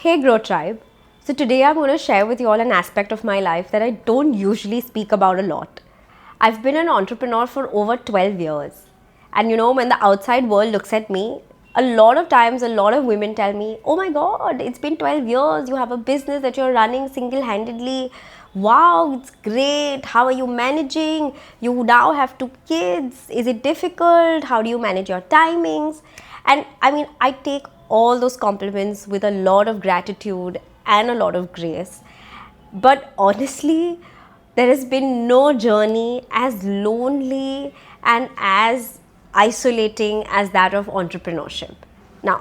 Hey Grow Tribe. So today I'm going to share with you all an aspect of my life that I don't usually speak about a lot. I've been an entrepreneur for over 12 years. And when the outside world looks at me, a lot of times a lot of women tell me, "Oh my god, it's been 12 years, you have a business that you're running single-handedly. Wow, it's great. How are you managing? You now have 2 kids. Is it difficult? How do you manage your timings?" And I take all those compliments with a lot of gratitude and a lot of grace. But honestly, there has been no journey as lonely and as isolating as that of entrepreneurship. Now,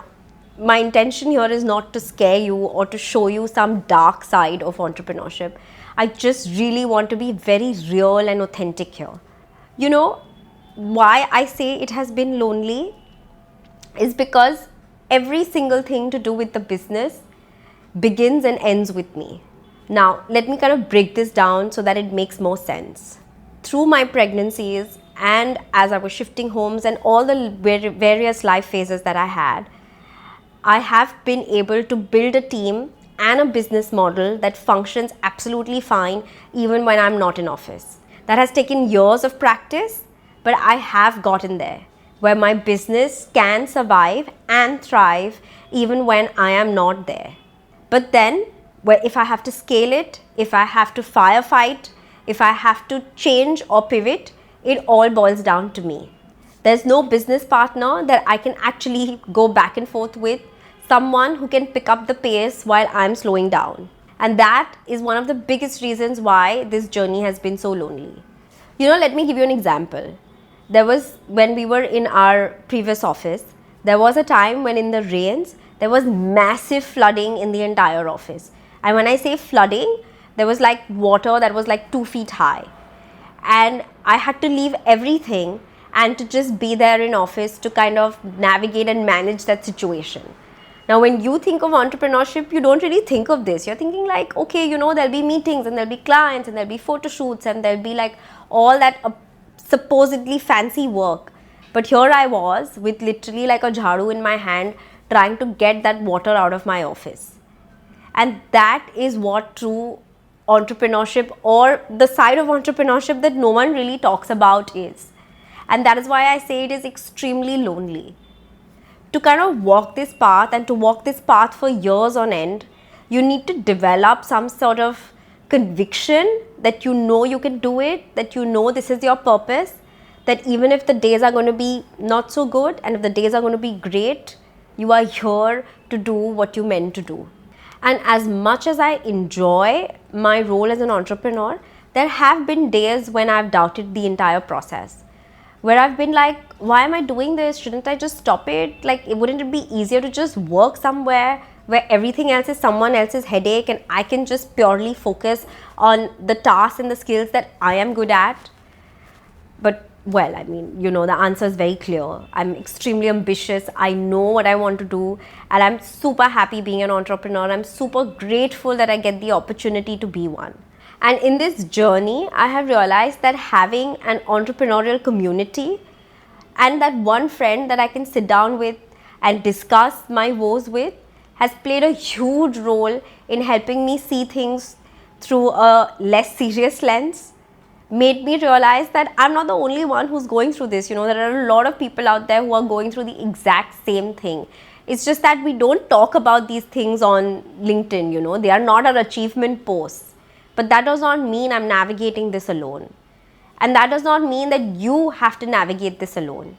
my intention here is not to scare you or to show you some dark side of entrepreneurship. I just really want to be very real and authentic here. Why I say it has been lonely is because every single thing to do with the business begins and ends with me. Now, let me kind of break this down so that it makes more sense. Through my pregnancies and as I was shifting homes and all the various life phases that I have been able to build a team and a business model that functions absolutely fine even when I'm not in office. That has taken years of practice, but I have gotten there, where my business can survive and thrive even when I am not there. But then, if I have to scale it, if I have to firefight, if I have to change or pivot, it all boils down to me. There's no business partner that I can actually go back and forth with, someone who can pick up the pace while I'm slowing down. And that is one of the biggest reasons why this journey has been so lonely. Let me give you an example. When we were in our previous office, there was a time when in the rains, there was massive flooding in the entire office. And when I say flooding, there was like water that was like 2 feet high. And I had to leave everything and to just be there in office to kind of navigate and manage that situation. Now, when you think of entrepreneurship, you don't really think of this. You're thinking like, okay, there'll be meetings and there'll be clients and there'll be photo shoots and there'll be like all that supposedly fancy work. But here I was with literally like a jharu in my hand trying to get that water out of my office. And that is what true entrepreneurship, or the side of entrepreneurship that no one really talks about, is. And that is why I say it is extremely lonely. To kind of walk this path and to walk this path for years on end, you need to develop some sort of conviction that you can do it, that this is your purpose, that even if the days are going to be not so good and if the days are going to be great, you are here to do what you meant to do. And as much as I enjoy my role as an entrepreneur, there have been days when I've doubted the entire process, where I've been like, why am I doing this? Shouldn't I just stop it? Like, wouldn't it be easier to just work somewhere where everything else is someone else's headache and I can just purely focus on the tasks and the skills that I am good at? But well, the answer is very clear. I'm extremely ambitious. I know what I want to do, and I'm super happy being an entrepreneur. I'm super grateful that I get the opportunity to be one. And in this journey, I have realized that having an entrepreneurial community and that one friend that I can sit down with and discuss my woes with has played a huge role in helping me see things through a less serious lens. Made me realize that I'm not the only one who's going through this. There are a lot of people out there who are going through the exact same thing. It's just that we don't talk about these things on LinkedIn, they are not our achievement posts. But that does not mean I'm navigating this alone. And that does not mean that you have to navigate this alone.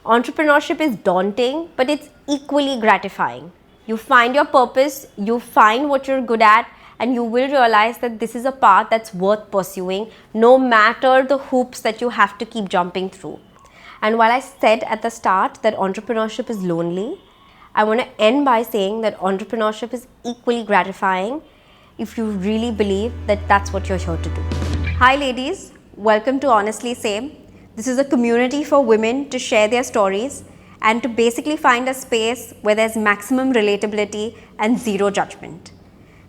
Entrepreneurship is daunting, but it's equally gratifying. You find your purpose, you find what you're good at, and you will realize that this is a path that's worth pursuing, no matter the hoops that you have to keep jumping through. And while I said at the start that entrepreneurship is lonely, I want to end by saying that entrepreneurship is equally gratifying if you really believe that that's what you're here to do. Hi ladies, welcome to Honestly Same. This is a community for women to share their stories and to basically find a space where there's maximum relatability and zero judgment.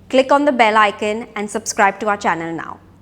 Click on the bell icon and subscribe to our channel now.